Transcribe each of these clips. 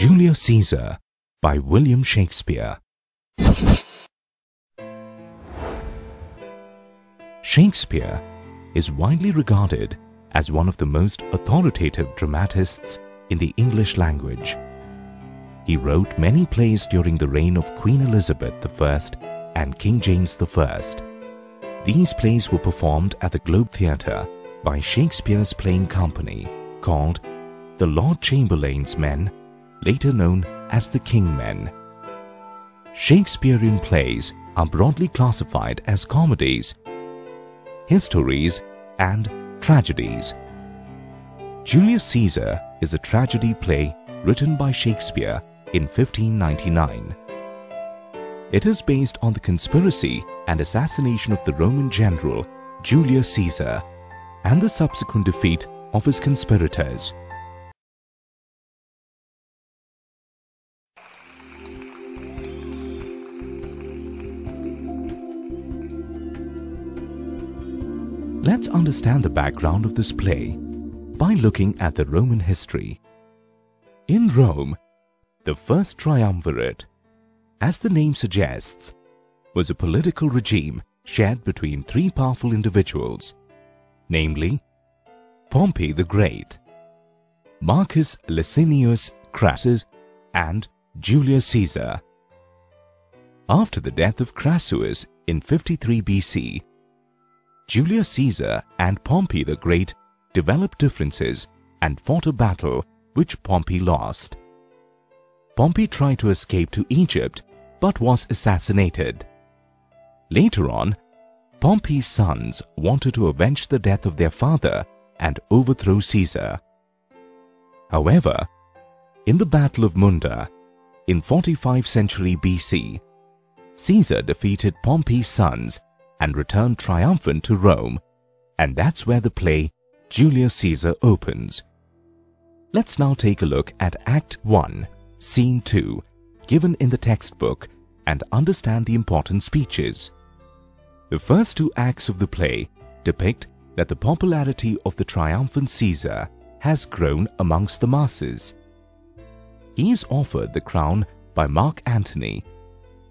Julius Caesar by William Shakespeare. Shakespeare is widely regarded as one of the most authoritative dramatists in the English language. He wrote many plays during the reign of Queen Elizabeth I and King James I. These plays were performed at the Globe Theatre by Shakespeare's playing company called the Lord Chamberlain's Men, later known as the King Men. Shakespearean plays are broadly classified as comedies, histories, and tragedies. Julius Caesar is a tragedy play written by Shakespeare in 1599. It is based on the conspiracy and assassination of the Roman general Julius Caesar and the subsequent defeat of his conspirators. Let's understand the background of this play by looking at the Roman history. In Rome, the first triumvirate, as the name suggests, was a political regime shared between three powerful individuals, namely Pompey the Great, Marcus Licinius Crassus, and Julius Caesar. After the death of Crassus in 53 BC, Julius Caesar and Pompey the Great developed differences and fought a battle which Pompey lost. Pompey tried to escape to Egypt but was assassinated. Later on, Pompey's sons wanted to avenge the death of their father and overthrow Caesar. However, in the Battle of Munda in 45th century BC, Caesar defeated Pompey's sons and returned triumphant to Rome, and that's where the play Julius Caesar opens. Let's now take a look at Act 1, Scene 2, given in the textbook, and understand the important speeches. The first two acts of the play depict that the popularity of the triumphant Caesar has grown amongst the masses. He is offered the crown by Mark Antony,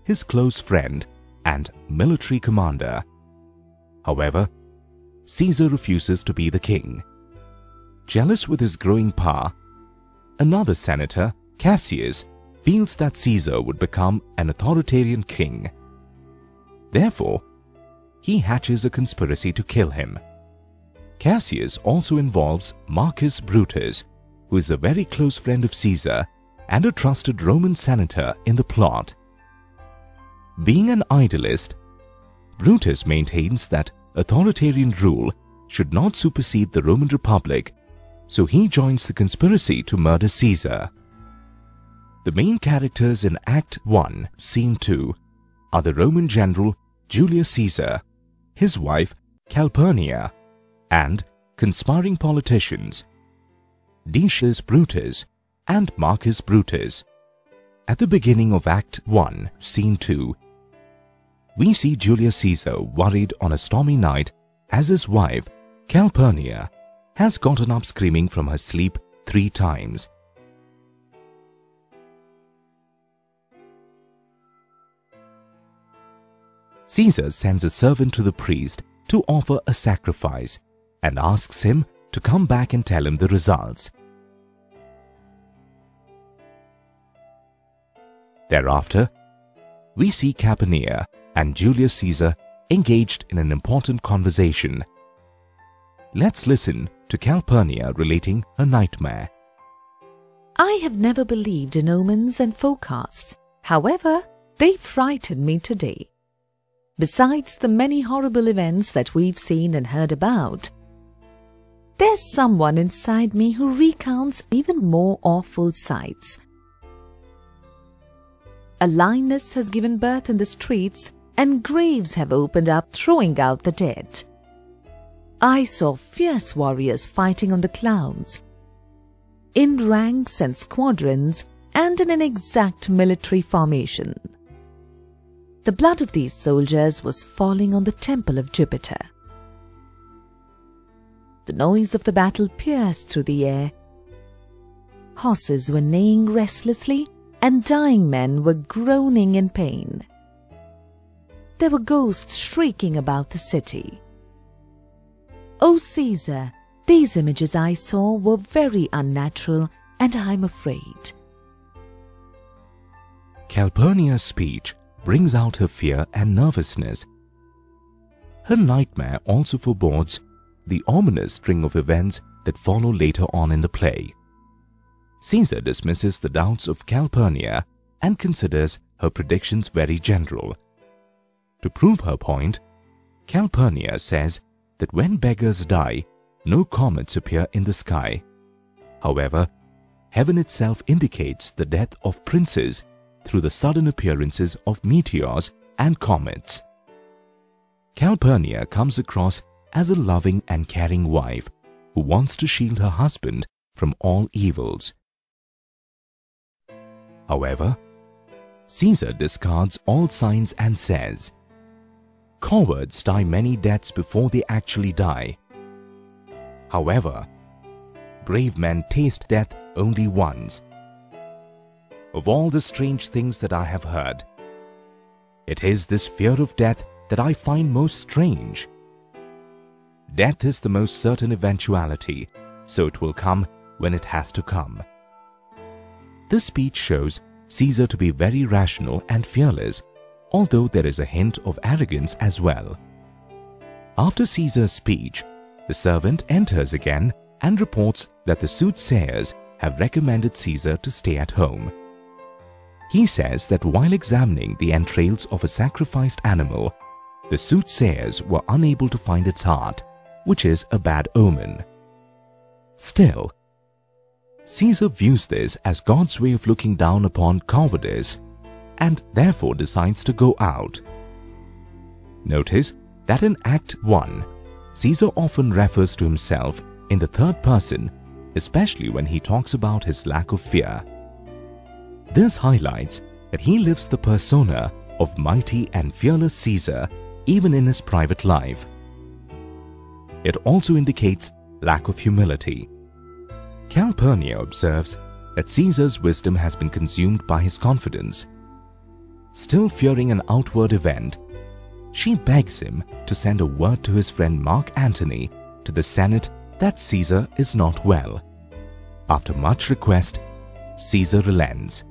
his close friend and military commander. However, Caesar refuses to be the king. Jealous with his growing power, another senator, Cassius, feels that Caesar would become an authoritarian king. Therefore, he hatches a conspiracy to kill him. Cassius also involves Marcus Brutus, who is a very close friend of Caesar and a trusted Roman senator, in the plot. Being an idealist, Brutus maintains that authoritarian rule should not supersede the Roman Republic, so he joins the conspiracy to murder Caesar. The main characters in Act 1, Scene 2 are the Roman general Julius Caesar, his wife Calpurnia, and conspiring politicians Decius Brutus and Marcus Brutus. At the beginning of Act 1, Scene 2, we see Julius Caesar worried on a stormy night as his wife, Calpurnia, has gotten up screaming from her sleep 3 times. Caesar sends a servant to the priest to offer a sacrifice and asks him to come back and tell him the results. Thereafter, we see Calpurnia and Julius Caesar engaged in an important conversation. Let's listen to Calpurnia relating her nightmare. I have never believed in omens and forecasts. However, they frighten me today. Besides the many horrible events that we've seen and heard about, there's someone inside me who recounts even more awful sights. A lioness has given birth in the streets, and graves have opened up, throwing out the dead. I saw fierce warriors fighting on the clouds, in ranks and squadrons, and in an exact military formation. The blood of these soldiers was falling on the temple of Jupiter. The noise of the battle pierced through the air, Horses were neighing restlessly, and dying men were groaning in pain. There were ghosts shrieking about the city. "O Caesar, these images I saw were very unnatural, and I'm afraid." Calpurnia's speech brings out her fear and nervousness. Her nightmare also forebodes the ominous string of events that follow later on in the play. Caesar dismisses the doubts of Calpurnia and considers her predictions very general. To prove her point, Calpurnia says that when beggars die, no comets appear in the sky. However, heaven itself indicates the death of princes through the sudden appearances of meteors and comets. Calpurnia comes across as a loving and caring wife who wants to shield her husband from all evils. However, Caesar discards all signs and says, "Cowards die many deaths before they actually die. However, brave men taste death only once. Of all the strange things that I have heard, it is this fear of death that I find most strange. Death is the most certain eventuality, so it will come when it has to come." This speech shows Caesar to be very rational and fearless, although there is a hint of arrogance as well. After Caesar's speech, the servant enters again and reports that the soothsayers have recommended Caesar to stay at home. He says that while examining the entrails of a sacrificed animal, the soothsayers were unable to find its heart, which is a bad omen. Still, Caesar views this as God's way of looking down upon cowardice and therefore decides to go out. Notice that in Act 1, Caesar often refers to himself in the third person, especially when he talks about his lack of fear. This highlights that he lives the persona of mighty and fearless Caesar even in his private life. It also indicates lack of humility. Calpurnia observes that Caesar's wisdom has been consumed by his confidence. Still fearing an outward event, she begs him to send a word to his friend Mark Antony to the Senate that Caesar is not well. After much request, Caesar relents.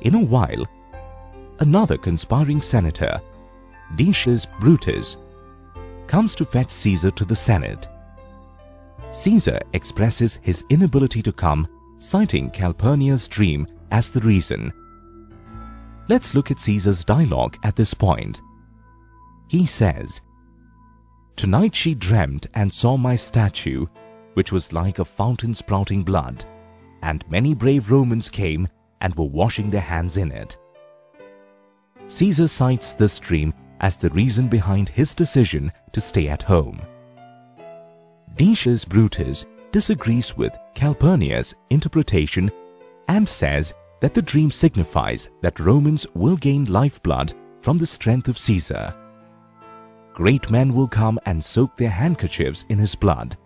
In a while, another conspiring senator, Decius Brutus, comes to fetch Caesar to the Senate. Caesar expresses his inability to come, citing Calpurnia's dream as the reason. Let's look at Caesar's dialogue at this point. He says, "Tonight she dreamt and saw my statue, which was like a fountain sprouting blood, and many brave Romans came and were washing their hands in it." Caesar cites this dream as the reason behind his decision to stay at home. Decius Brutus disagrees with Calpurnia's interpretation and says that the dream signifies that Romans will gain lifeblood from the strength of Caesar. Great men will come and soak their handkerchiefs in his blood,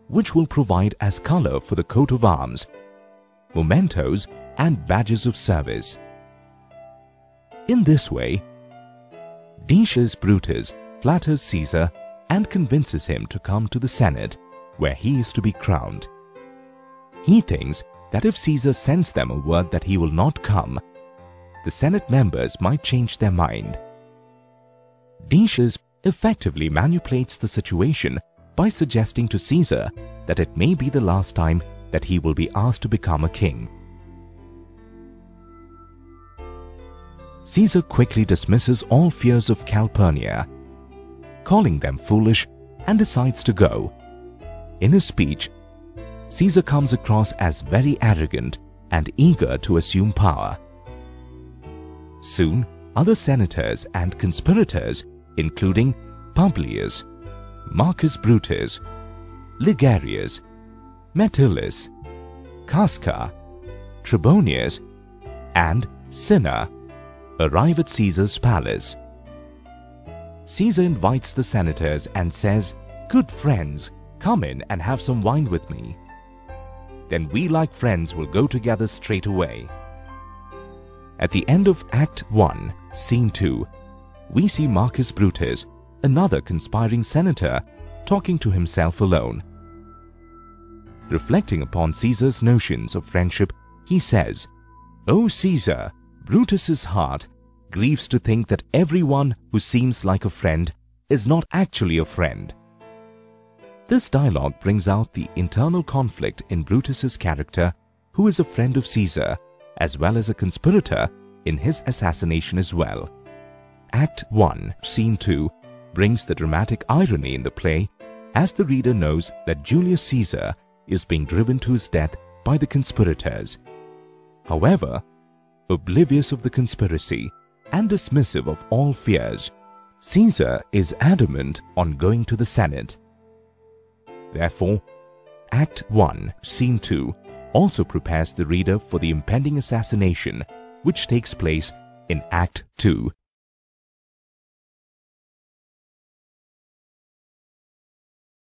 which will provide as color for the coat of arms, mementos and badges of service. In this way, Decius Brutus flatters Caesar and convinces him to come to the Senate, where he is to be crowned. He thinks that if Caesar sends them a word that he will not come, the Senate members might change their mind. Decius effectively manipulates the situation by suggesting to Caesar that it may be the last time that he will be asked to become a king. Caesar quickly dismisses all fears of Calpurnia, calling them foolish, and decides to go. In his speech, Caesar comes across as very arrogant and eager to assume power. Soon, other senators and conspirators, including Publius, Marcus Brutus, Ligarius, Metellus, Casca, Trebonius, and Cinna, arrive at Caesar's palace. Caesar invites the senators and says, "Good friends, come in and have some wine with me." then we like friends will go together straight away. At the end of Act 1, Scene 2, we see Marcus Brutus, another conspiring senator, talking to himself alone. Reflecting upon Caesar's notions of friendship, he says, "O Caesar, Brutus's heart grieves to think that everyone who seems like a friend is not actually a friend." This dialogue brings out the internal conflict in Brutus's character, who is a friend of Caesar, as well as a conspirator in his assassination as well. Act 1, Scene 2 brings the dramatic irony in the play, as the reader knows that Julius Caesar is being driven to his death by the conspirators. However, oblivious of the conspiracy and dismissive of all fears, Caesar is adamant on going to the Senate. Therefore, Act 1, Scene 2 also prepares the reader for the impending assassination which takes place in Act 2,